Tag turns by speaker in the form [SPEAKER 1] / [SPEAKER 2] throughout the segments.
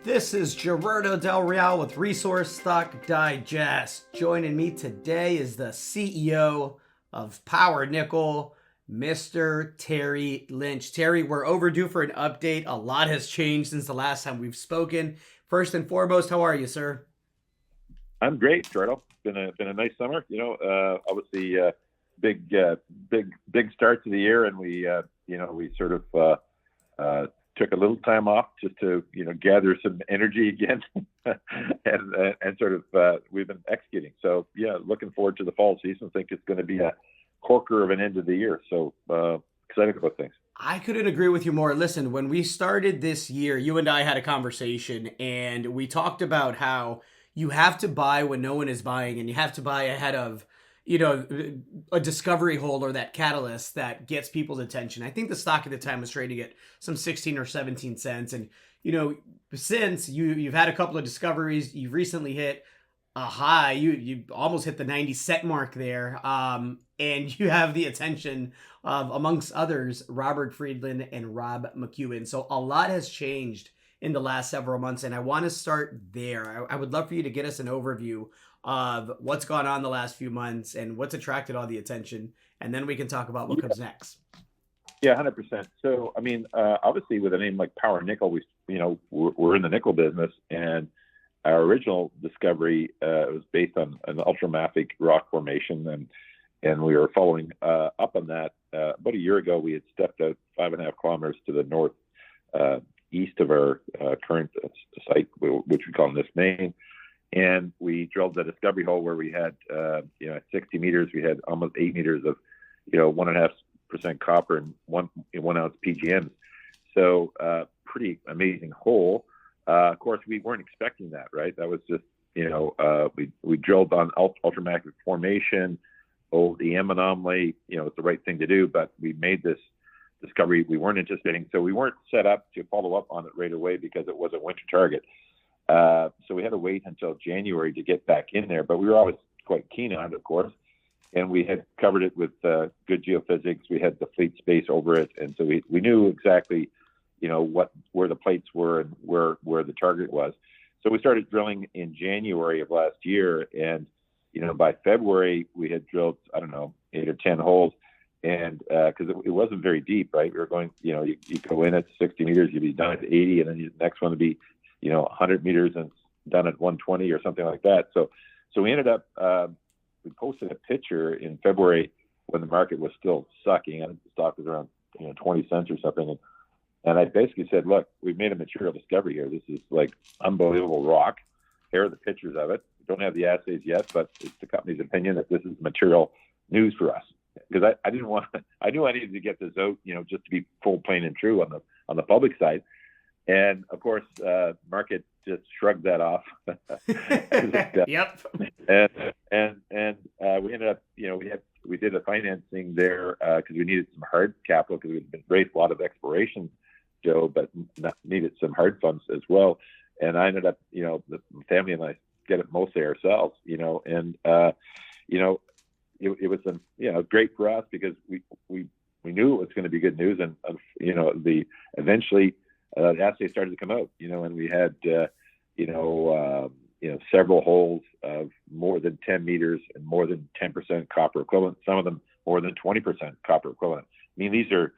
[SPEAKER 1] This is Gerardo Del Real with Resource Stock Digest. Joining me today is the CEO of Power Nickel, Mr. Terry Lynch. Terry, we're overdue for an update. A lot has changed since the last time we've spoken. First and foremost, how are you, sir?
[SPEAKER 2] I'm great, Gerardo. Been a nice summer. Obviously, big start to the year, and we sort of took a little time off just to gather some energy again, and sort of we've been executing. So yeah, looking forward to the fall season. I think it's going to be a corker of an end of the year. So excited about things.
[SPEAKER 1] I couldn't agree with you more. Listen, when we started this year, you and I had a conversation and we talked about how you have to buy when no one is buying and you have to buy ahead of, a discovery hole or that catalyst that gets people's attention. I think the stock at the time was trading at some 16 or 17 cents. And, since you've had a couple of discoveries, you've recently hit a high, you almost hit the 90 cent mark there. And you have the attention of, amongst others, Robert Friedland and Rob McEwen. So a lot has changed in the last several months, and I want to start there. I would love for you to get us an overview of what's gone on the last few months and what's attracted all the attention, and then we can talk about what comes next.
[SPEAKER 2] Yeah, 100%. So, I mean, obviously, with a name like Power Nickel, we're in the nickel business, and our original discovery was based on an ultramafic rock formation, and we were following up on that. About a year ago, we had stepped out 5.5 kilometers to the north east of our current site, which we call NISK main, and we drilled the discovery hole where we had, at 60 meters, we had almost 8 meters of, 1.5% copper and 1 ounce PGMs. So pretty amazing hole. Of course, we weren't expecting that, right? That was just, we drilled on ultramafic formation, old EM anomaly. It's the right thing to do, but we made this discovery we weren't anticipating. So we weren't set up to follow up on it right away because it was a winter target. So we had to wait until January to get back in there, but we were always quite keen on it, of course. And we had covered it with good geophysics. We had the fleet space over it. And so we knew exactly, where the plates were and where the target was. So we started drilling in January of last year. And, by February, we had drilled, 8 or 10 holes. And because it wasn't very deep, right? We were going, you go in at 60 meters, you'd be done at 80, and then the next one would be, 100 meters and done at 120 or something like that. So we ended up, we posted a picture in February when the market was still sucking. I think the stock was around 20 cents or something. And I basically said, look, we've made a material discovery here. This is like unbelievable rock. Here are the pictures of it. We don't have the assays yet, but it's the company's opinion that this is material news for us. Because I didn't want, I knew I needed to get this out, just to be full, plain, and true on the public side. And of course, market just shrugged that off.
[SPEAKER 1] Yep.
[SPEAKER 2] And we ended up, we did a financing there because we needed some hard capital because we'd been raised a lot of exploration, Joe, but needed some hard funds as well. And I ended up, the family and I get it mostly ourselves, and it was great for us because we knew it was going to be good news, and eventually the assay started to come out, and we had several holes of more than 10 meters and more than 10% copper equivalent. Some of them more than 20% copper equivalent. I mean, these are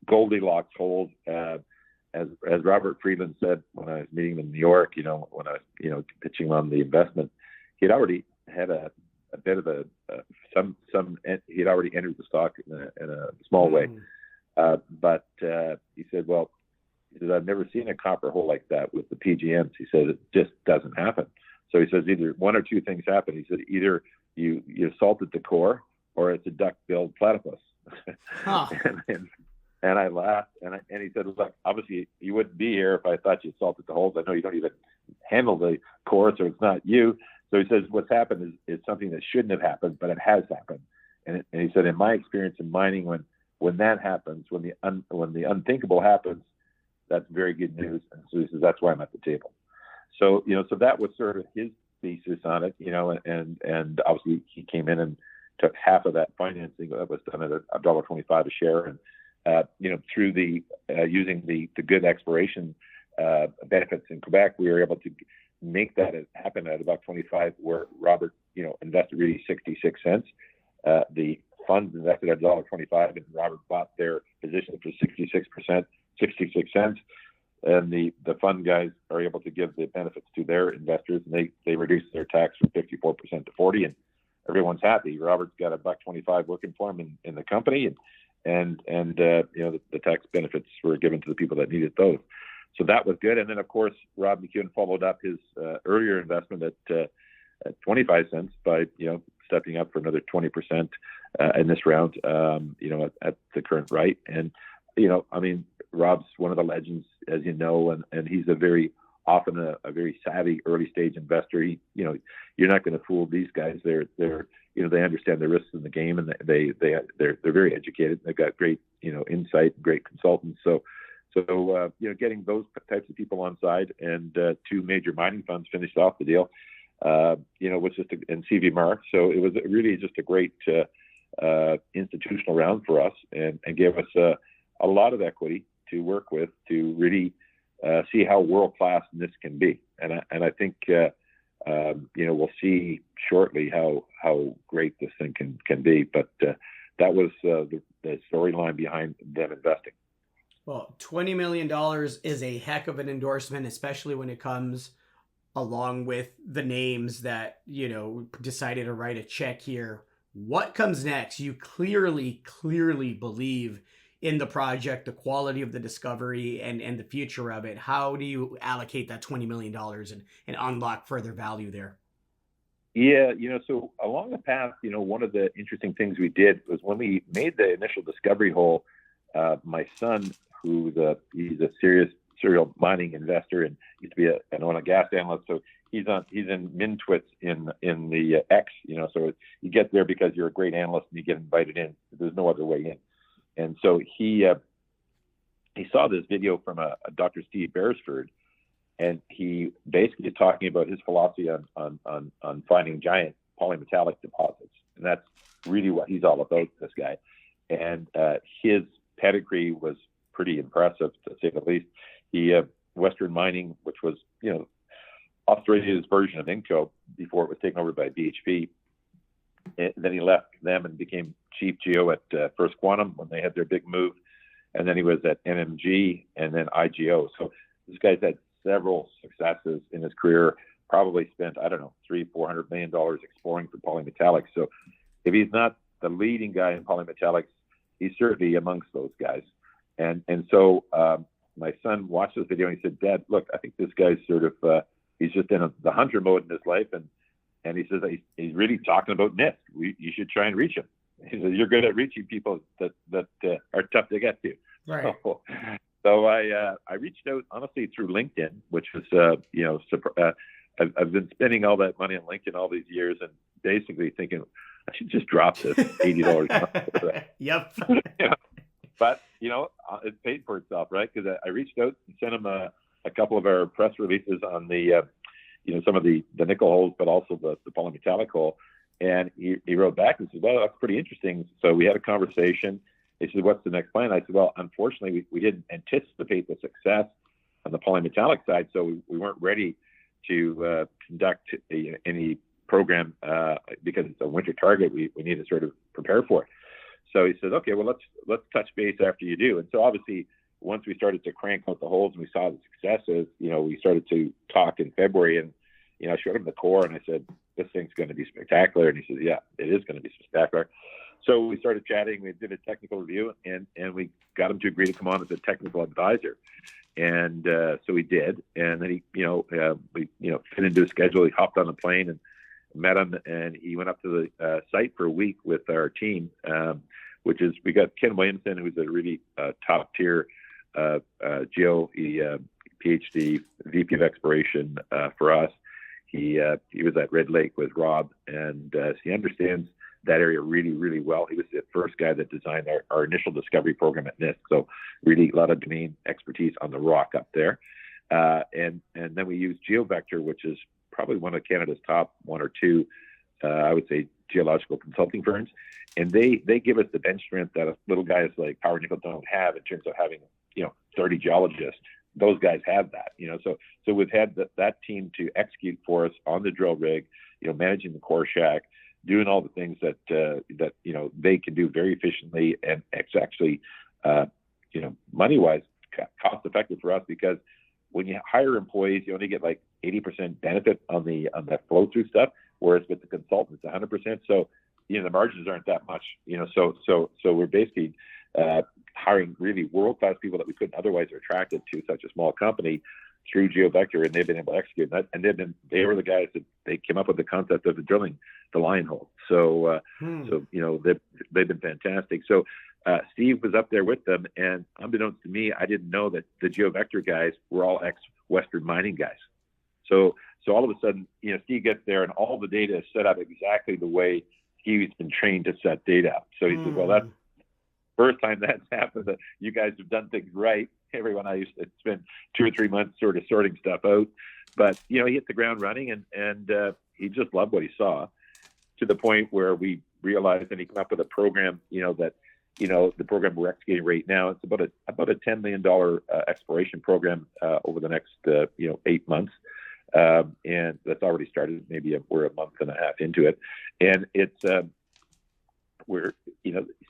[SPEAKER 2] Goldilocks holes. As Robert Friedland said when I was meeting him in New York, when I was pitching on the investment, he'd already had a bit of he'd already entered the stock in a small way. But he said, I've never seen a copper hole like that with the PGMs. He said, it just doesn't happen. So he says either one or two things happen. He said either you salted the core or it's a duck-billed platypus.
[SPEAKER 1] Huh.
[SPEAKER 2] And I laughed, and he said, look, obviously you wouldn't be here if I thought you salted the holes. I know you don't even handle the core, so it's not you. So he says what's happened is something that shouldn't have happened, but it has happened. And he said, in my experience in mining, when that happens, when the unthinkable happens, that's very good news. And so he says, that's why I'm at the table. So, so that was sort of his thesis on it, and obviously he came in and took half of that financing that was done at $1.25 a share. And, through the using the good exploration benefits in Quebec. We were able to make that happen at about 25, where Robert, invested really 66 cents. The funds invested at $1.25, and Robert bought their position for 66 cents. And the fund guys are able to give the benefits to their investors, and they reduce their tax from 54% to 40%, and everyone's happy. Robert's got $1.25 working for him in the company, and the tax benefits were given to the people that needed those. So that was good. And then, of course, Rob McEwen followed up his earlier investment at 25 cents by, stepping up for another 20% in this round, at the current right. And, Rob's one of the legends, as you know, and he's a very savvy early stage investor. You're not going to fool these guys. They're they understand the risks in the game, and they're very educated. They've got great, insight, great consultants. So getting those types of people on side, and two major mining funds finished off the deal, was just and CV Mark. So it was really just a great institutional round for us, and gave us a lot of equity to work with to really see how world-class this can be. And I think, we'll see shortly how great this thing can be. But that was the storyline behind them investing.
[SPEAKER 1] Well, $20 million is a heck of an endorsement, especially when it comes along with the names that, decided to write a check here. What comes next? You clearly believe in the project, the quality of the discovery, and the future of it. How do you allocate that $20 million and unlock further value there?
[SPEAKER 2] Yeah, so along the path, one of the interesting things we did was when we made the initial discovery hole, my son, he's a serial mining investor and used to be an oil and gas analyst. So he's in Mintwits in the X, so you get there because you're a great analyst and you get invited in. There's no other way in. And so he saw this video from a Dr. Steve Beresford, and he basically is talking about his philosophy on finding giant polymetallic deposits. And that's really what he's all about, this guy. And his pedigree was pretty impressive, to say the least. He Western Mining, which was, Australia's version of Inco before it was taken over by BHP. And then he left them and became chief geo at First Quantum when they had their big move. And then he was at NMG and then IGO. So this guy's had several successes in his career, probably spent, $300-400 million exploring for polymetallics. So if he's not the leading guy in polymetallics, he's certainly amongst those guys. And so my son watched this video and he said, "Dad, look, I think this guy's sort of, he's just in the hunter mode in his life. And he says he's really talking about NISK. You should try and reach him." He says, "You're good at reaching people that are tough to get to."
[SPEAKER 1] Right.
[SPEAKER 2] So I reached out, honestly, through LinkedIn, which was, I've been spending all that money on LinkedIn all these years and basically thinking I should just drop this $80.
[SPEAKER 1] Yep.
[SPEAKER 2] But, it paid for itself, right? Because I reached out and sent him a couple of our press releases on the, some of the nickel holes, but also the polymetallic hole. And he wrote back and said, "Well, that's pretty interesting." So we had a conversation. He said, "What's the next plan?" I said, "Well, unfortunately, we didn't anticipate the success on the polymetallic side, so we weren't ready to conduct any program because it's a winter target. We need to sort of prepare for it." So he said, "Okay, well, let's touch base after you do." And so obviously, once we started to crank out the holes and we saw the successes, we started to talk in February, and I showed him the core and I said, "This thing's going to be spectacular." And he said, "Yeah, it is going to be spectacular." So we started chatting. We did a technical review, and we got him to agree to come on as a technical advisor. And so he did. And then he, we fit into his schedule. He hopped on the plane and met him, and he went up to the site for a week with our team, which is, we got Ken Williamson, who's a really top tier geo, PhD, VP of exploration for us. He was at Red Lake with Rob, and he understands that area really, really well. He was the first guy that designed our initial discovery program at NISK. So really a lot of domain expertise on the rock up there. And then we use GeoVector, which is probably one of Canada's top one or two, I would say, geological consulting firms. And they give us the bench strength that little guys like Power Nickel don't have in terms of having, 30 geologists those guys have that, so we've had that team to execute for us on the drill rig, managing the core shack, doing all the things that they can do very efficiently, and it's actually money wise cost effective for us, because when you hire employees, you only get like 80% benefit on that flow through stuff, whereas with the consultants, 100%. So the margins aren't that much, so we're basically hiring really world class people that we couldn't otherwise have attracted to such a small company through GeoVector, and they've been able to execute that. And they were the guys that they came up with the concept of drilling the line hole. So they've been fantastic. So Steve was up there with them, and unbeknownst to me, I didn't know that the GeoVector guys were all ex-Western Mining guys. So all of a sudden, Steve gets there, and all the data is set up exactly the way he's been trained to set data up. So he said, well, that's the first time that's happened, that you guys have done things right. Everyone I used to spend 2 or 3 months sort of sorting stuff out. But, he hit the ground running, and he just loved what he saw, to the point where we realized, and he came up with a program, that the program we're executing right now, it's about a $10 million exploration program over the next 8 months, and that's already started. Maybe we're a month and a half into it, and it's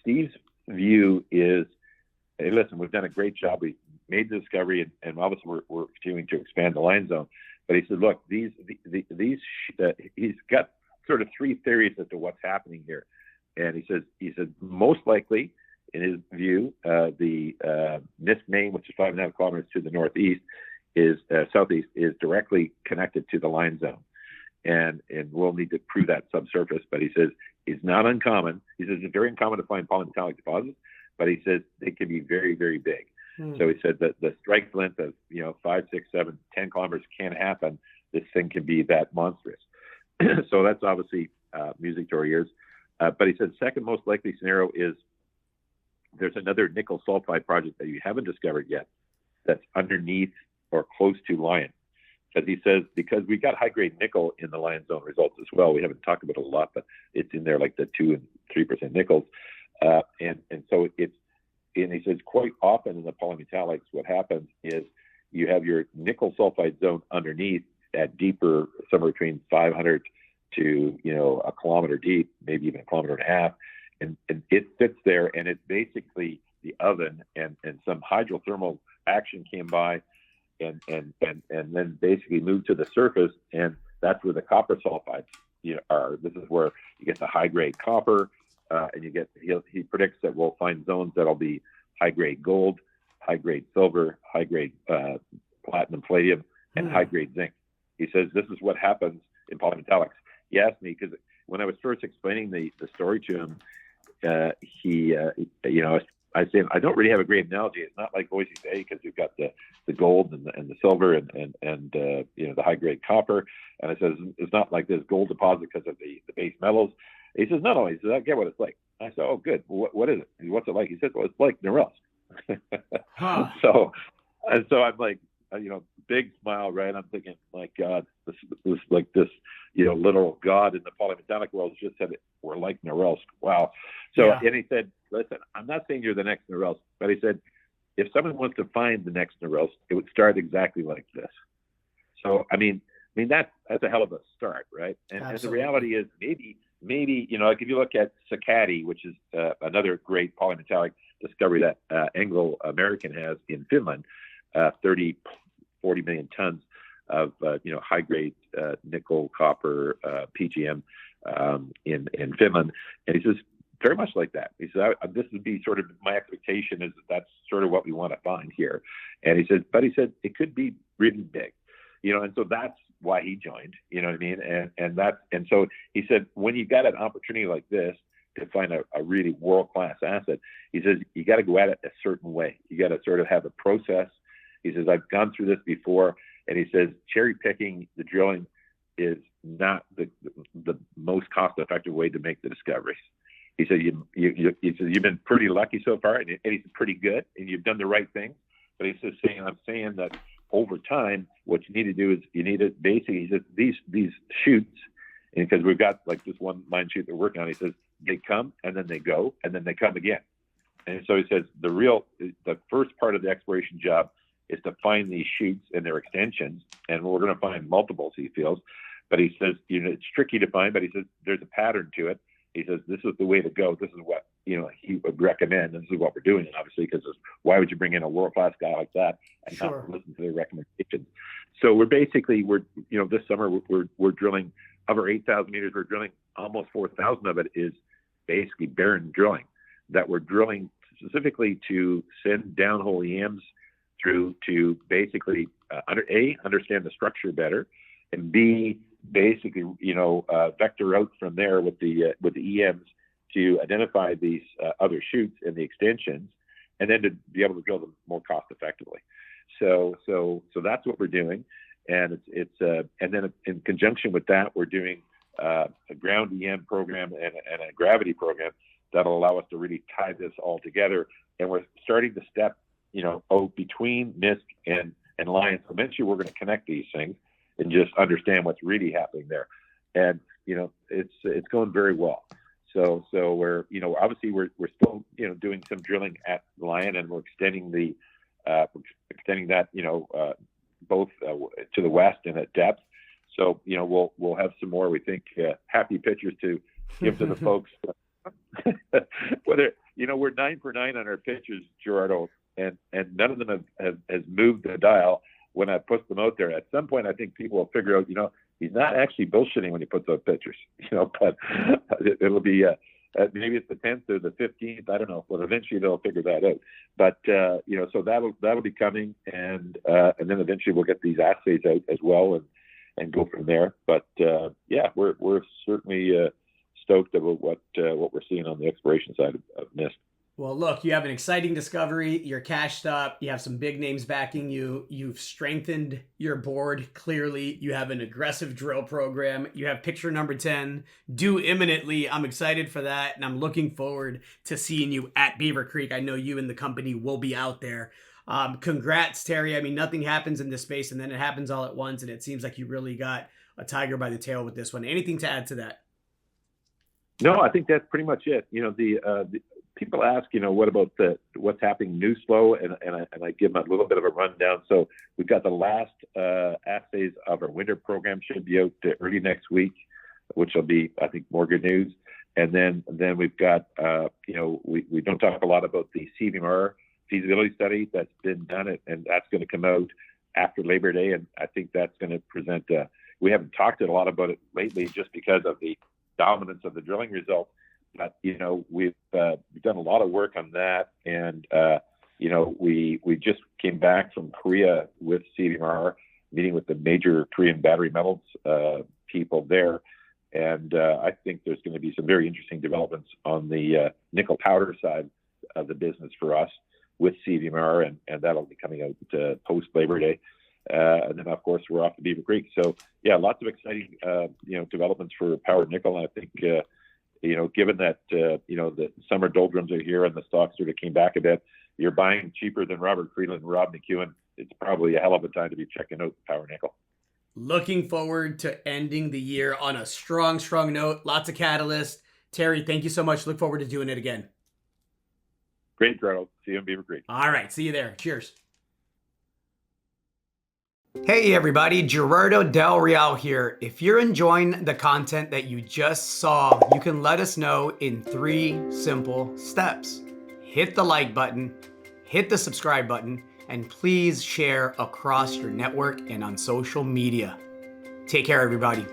[SPEAKER 2] Steve's view is, hey, listen, we've done a great job. We made the discovery, and obviously we're continuing to expand the line zone. But he said, look, these he's got sort of 3 theories as to what's happening here. And he said most likely, in his view, the NISK main, which is 5.5 kilometers to the northeast, is southeast, is directly connected to the line zone, and we'll need to prove that subsurface. But he says it's not uncommon. He says it's very uncommon to find polymetallic deposits, but he says they can be very, very big. So he said that the strike length of 5, 6, 7, 10 kilometers can happen. This thing can be that monstrous. So that's obviously music to our ears. But he said second most likely scenario is there's another nickel sulfide project that you haven't discovered yet that's underneath or close to Lion. Because he says, because we got high grade nickel in the Lion zone results as well. We haven't talked about it a lot, but it's in there, like the 2 and 3% nickels. And so and he says quite often in the polymetallics, what happens is you have your nickel sulfide zone underneath at deeper, somewhere between 500 to a kilometer deep, maybe even a kilometer and a half, and it sits there, and it's basically the oven, and some hydrothermal action came by, and then basically moved to the surface, and that's where the copper sulfides are. This is where you get the high grade copper, and he predicts that we'll find zones that'll be high grade gold, high grade silver, high grade platinum, palladium, and high grade zinc. He says this is what happens in polymetallics. He asked me, because when I was first explaining the story to him, I said, I don't really have a great analogy. It's not like Voisey's A, because you've got the gold and the silver and the high grade copper. And I said, it's not like this gold deposit because of the base metals. He says, no. He says, I get what it's like. I said, oh, good. What is it? What's it like? He said, well, it's like Norilsk. So I'm like, big smile, right? I'm thinking, my God, this like this, literal God in the polymetallic world just said we're like Norilsk. Wow. So, And he said, listen, I'm not saying you're the next Norilsk, but he said, if someone wants to find the next Norilsk, it would start exactly like this. So, I mean, that's a hell of a start, right? And the reality is maybe, like if you look at Sakatti, which is another great polymetallic discovery that Anglo-American has in Finland, 30, 40 million tons of high grade nickel, copper, PGM in Finland, and he says very much like that. He says this would be sort of my expectation, is that's sort of what we want to find here, and he said it could be really big, and so that's why he joined. You know what I mean? And so he said when you got an opportunity like this to find a really world class asset, he says you got to go at it a certain way. You got to sort of have a process. He says, I've gone through this before, and he says cherry picking the drilling is not the most cost effective way to make the discoveries. He said you've been pretty lucky so far, and he's pretty good, and you've done the right thing. But he's just saying, I'm saying that over time, what you need to do is he says these shoots, and because we've got like this one mine shoot they're working on, he says they come and then they go and then they come again. And so he says the first part of the exploration job is to find these shoots and their extensions, and we're going to find multiples, he feels. But he says, it's tricky to find, but he says there's a pattern to it. He says this is the way to go. This is what he would recommend, and this is what we're doing, obviously, because why would you bring in a world-class guy like that and not listen to their recommendations? So we're this summer we're drilling over 8,000 meters. We're drilling almost 4,000 of it is basically barren drilling that we're drilling specifically to send downhole EMs through to basically understand the structure better, and B, basically vector out from there with the EMs to identify these other shoots and the extensions, and then to be able to drill them more cost effectively. So that's what we're doing, and and then in conjunction with that, we're doing a ground EM program and a gravity program that'll allow us to really tie this all together. And we're starting to step between NISK and Lions. Eventually, we're going to connect these things and just understand what's really happening there. And it's going very well. So we're obviously we're still doing some drilling at Lion, and we're extending that both to the west and at depth. So we'll have some more, we think, happy pictures to give to the folks. Whether we're 9 for 9 on our pictures, Gerardo, and none of them has moved the dial when I put them out there. At some point, I think people will figure out, he's not actually bullshitting when he puts out pictures, but it'll be, maybe it's the 10th or the 15th. I don't know, but eventually they'll figure that out. But, so that'll be coming. And then eventually we'll get these assays out as well and go from there. But, we're certainly, stoked about what we're seeing on the exploration side of NISK.
[SPEAKER 1] Well, look, you have an exciting discovery. You're cashed up. You have some big names backing you. You've strengthened your board. Clearly, you have an aggressive drill program. You have picture number 10 due imminently. I'm excited for that, and I'm looking forward to seeing you at Beaver Creek. I know you and the company will be out there. Congrats, Terry. I mean, nothing happens in this space, and then it happens all at once, and it seems like you really got a tiger by the tail with this one. Anything to add to that?
[SPEAKER 2] No, I think that's pretty much it. The people ask, what about what's happening news flow, and I give them a little bit of a rundown. So we've got the last assays of our winter program should be out early next week, which will be, I think, more good news. And then we've got, we don't talk a lot about the CVMR feasibility study that's been done, and that's going to come out after Labor Day, and I think that's going to present. We haven't talked a lot about it lately, just because of the dominance of the drilling results, but we've done a lot of work on that, and we just came back from Korea with CVMR, meeting with the major Korean battery metals people there, and I think there's going to be some very interesting developments on the nickel powder side of the business for us with CVMR, and that'll be coming out post Labor Day. And then, of course, we're off to Beaver Creek. So, yeah, lots of exciting, developments for Power Nickel. And I think, given that, the summer doldrums are here and the stock sort of came back a bit, you're buying cheaper than Robert Friedland and Rob McEwen. It's probably a hell of a time to be checking out Power Nickel.
[SPEAKER 1] Looking forward to ending the year on a strong note. Lots of catalysts. Terry, thank you so much. Look forward to doing it again.
[SPEAKER 2] Great, Gerardo. See you in Beaver Creek.
[SPEAKER 1] All right. See you there. Cheers. Hey everybody, Gerardo Del Real here. If you're enjoying the content that you just saw, you can let us know in 3 simple steps. Hit the like button, hit the subscribe button, and please share across your network and on social media. Take care, everybody.